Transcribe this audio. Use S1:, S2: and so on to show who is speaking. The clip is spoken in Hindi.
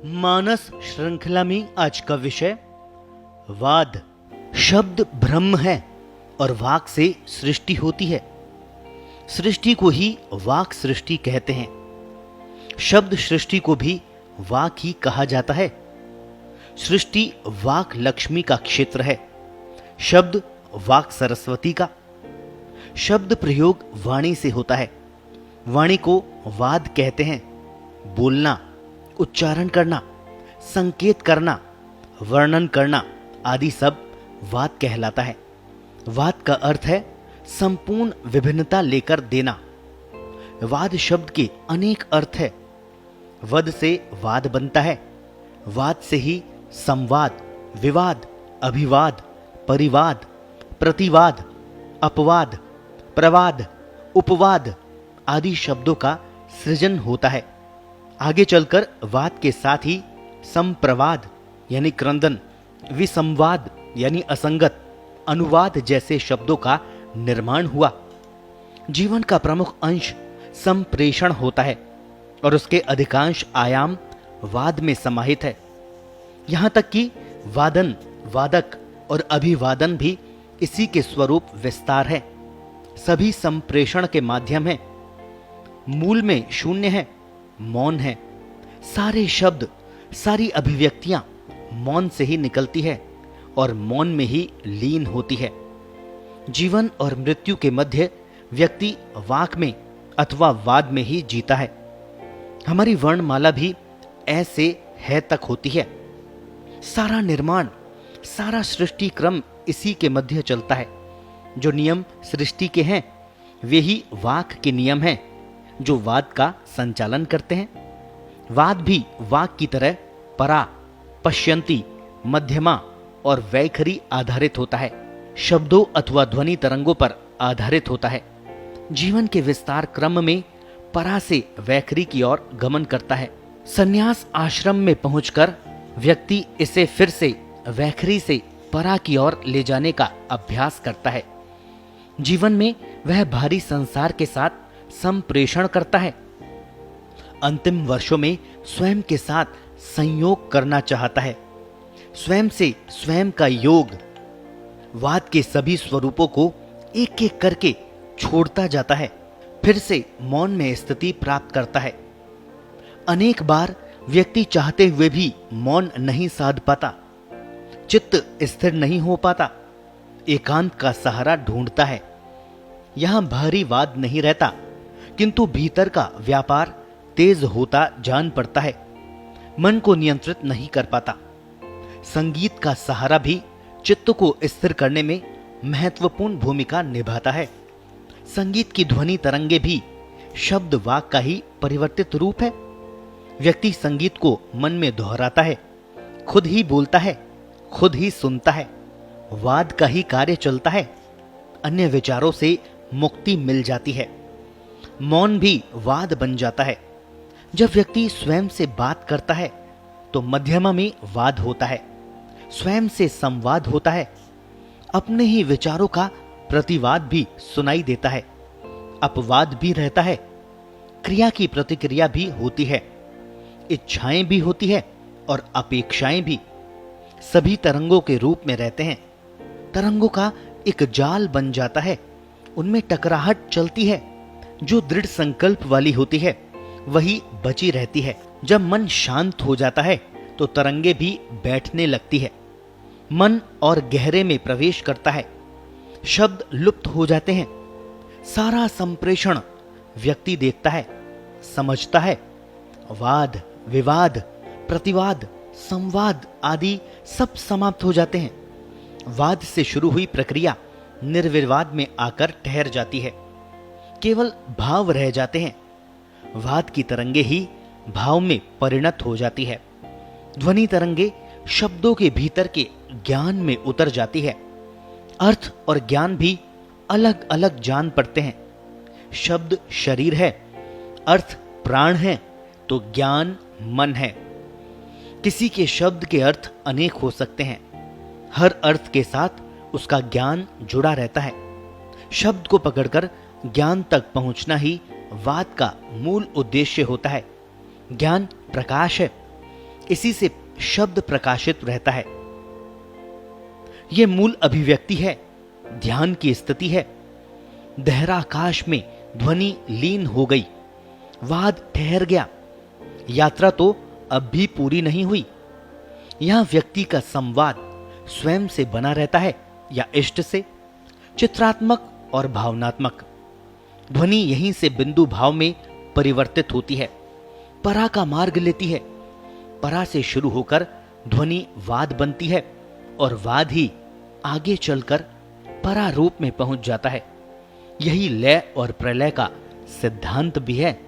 S1: मानस श्रृंखला में आज का विषय वाद। शब्द ब्रह्म है और वाक से सृष्टि होती है। सृष्टि को ही वाक सृष्टि कहते हैं। शब्द सृष्टि को भी वाक ही कहा जाता है। सृष्टि वाक लक्ष्मी का क्षेत्र है, शब्द वाक सरस्वती का। शब्द प्रयोग वाणी से होता है। वाणी को वाद कहते हैं। बोलना, उच्चारण करना, संकेत करना, वर्णन करना आदि सब वाद कहलाता है। वाद का अर्थ है संपूर्ण विभिन्नता लेकर देना। वाद शब्द के अनेक अर्थ है। वद से वाद बनता है। वाद से ही संवाद, विवाद, अभिवाद, परिवाद, प्रतिवाद, अपवाद, प्रवाद, उपवाद आदि शब्दों का सृजन होता है। आगे चलकर वाद के साथ ही संप्रवाद यानी क्रंदन, विसंवाद यानी असंगत, अनुवाद जैसे शब्दों का निर्माण हुआ। जीवन का प्रमुख अंश संप्रेषण होता है और उसके अधिकांश आयाम वाद में समाहित है। यहां तक कि वादन, वादक और अभिवादन भी इसी के स्वरूप विस्तार है। सभी संप्रेषण के माध्यम है। मूल में शून्य है, मौन है। सारे शब्द, सारी अभिव्यक्तियां मौन से ही निकलती है और मौन में ही लीन होती है। जीवन और मृत्यु के मध्य व्यक्ति वाक में अथवा वाद में ही जीता है। हमारी वर्णमाला भी ऐसे है तक होती है। सारा निर्माण, सारा सृष्टि क्रम इसी के मध्य चलता है। जो नियम सृष्टि के हैं वे ही वाक के नियम हैं जो वाद का संचालन करते हैं। वाद भी वाक की तरह परा, पश्यंती, मध्यमा और वैखरी आधारित होता है। शब्दों अथवा ध्वनि तरंगों पर आधारित होता है। जीवन के विस्तार क्रम में परा से वैखरी की ओर गमन करता है। संन्यास आश्रम में पहुंचकर व्यक्ति इसे फिर से वैखरी से परा की ओर ले जाने का अभ्यास करता है। जीवन में वह भारी संसार के साथ संप्रेषण करता है। अंतिम वर्षों में स्वयं के साथ संयोग करना चाहता है। स्वयं से स्वयं का योग। वाद के सभी स्वरूपों को एक एक करके छोड़ता जाता है, फिर से मौन में स्थिति प्राप्त करता है। अनेक बार व्यक्ति चाहते हुए भी मौन नहीं साध पाता, चित्त स्थिर नहीं हो पाता, एकांत का सहारा ढूंढता है। यहां भारी वाद नहीं रहता, किंतु भीतर का व्यापार तेज होता जान पड़ता है। मन को नियंत्रित नहीं कर पाता। संगीत का सहारा भी चित्त को स्थिर करने में महत्वपूर्ण भूमिका निभाता है। संगीत की ध्वनि तरंगे भी शब्द वाक का ही परिवर्तित रूप है। व्यक्ति संगीत को मन में दोहराता है, खुद ही बोलता है, खुद ही सुनता है। वाद का ही कार्य चलता है। अन्य विचारों से मुक्ति मिल जाती है। मौन भी वाद बन जाता है। जब व्यक्ति स्वयं से बात करता है तो मध्यमा में वाद होता है, स्वयं से संवाद होता है। अपने ही विचारों का प्रतिवाद भी सुनाई देता है। अपवाद भी रहता है। क्रिया की प्रतिक्रिया भी होती है। इच्छाएं भी होती है और अपेक्षाएं भी। सभी तरंगों के रूप में रहते हैं। तरंगों का एक जाल बन जाता है। उनमें टकराहट चलती है। जो दृढ़ संकल्प वाली होती है वही बची रहती है। जब मन शांत हो जाता है तो तरंगे भी बैठने लगती है। मन और गहरे में प्रवेश करता है। शब्द लुप्त हो जाते हैं। सारा संप्रेषण व्यक्ति देखता है, समझता है। वाद, विवाद, प्रतिवाद, संवाद आदि सब समाप्त हो जाते हैं। वाद से शुरू हुई प्रक्रिया निर्विवाद में आकर ठहर जाती है। केवल भाव रह जाते हैं। वाद की तरंगे ही भाव में परिणत हो जाती है। ध्वनि तरंगे शब्दों के भीतर के ज्ञान में उतर जाती है। अर्थ और ज्ञान भी अलग अलग जान पड़ते हैं। शब्द शरीर है, अर्थ प्राण है, तो ज्ञान मन है। किसी के शब्द के अर्थ अनेक हो सकते हैं। हर अर्थ के साथ उसका ज्ञान जुड़ा रहता है। शब्द को पकड़कर ज्ञान तक पहुंचना ही वाद का मूल उद्देश्य होता है। ज्ञान प्रकाश है। इसी से शब्द प्रकाशित रहता है। यह मूल अभिव्यक्ति है, ध्यान की स्थिति है। दहराकाश में ध्वनि लीन हो गई, वाद ठहर गया। यात्रा तो अब भी पूरी नहीं हुई। यहां व्यक्ति का संवाद स्वयं से बना रहता है या इष्ट से, चित्रात्मक और भावनात्मक। ध्वनि यहीं से बिंदु भाव में परिवर्तित होती है, परा का मार्ग लेती है। परा से शुरू होकर ध्वनि वाद बनती है और वाद ही आगे चलकर परा रूप में पहुंच जाता है। यही लय और प्रलय का सिद्धांत भी है।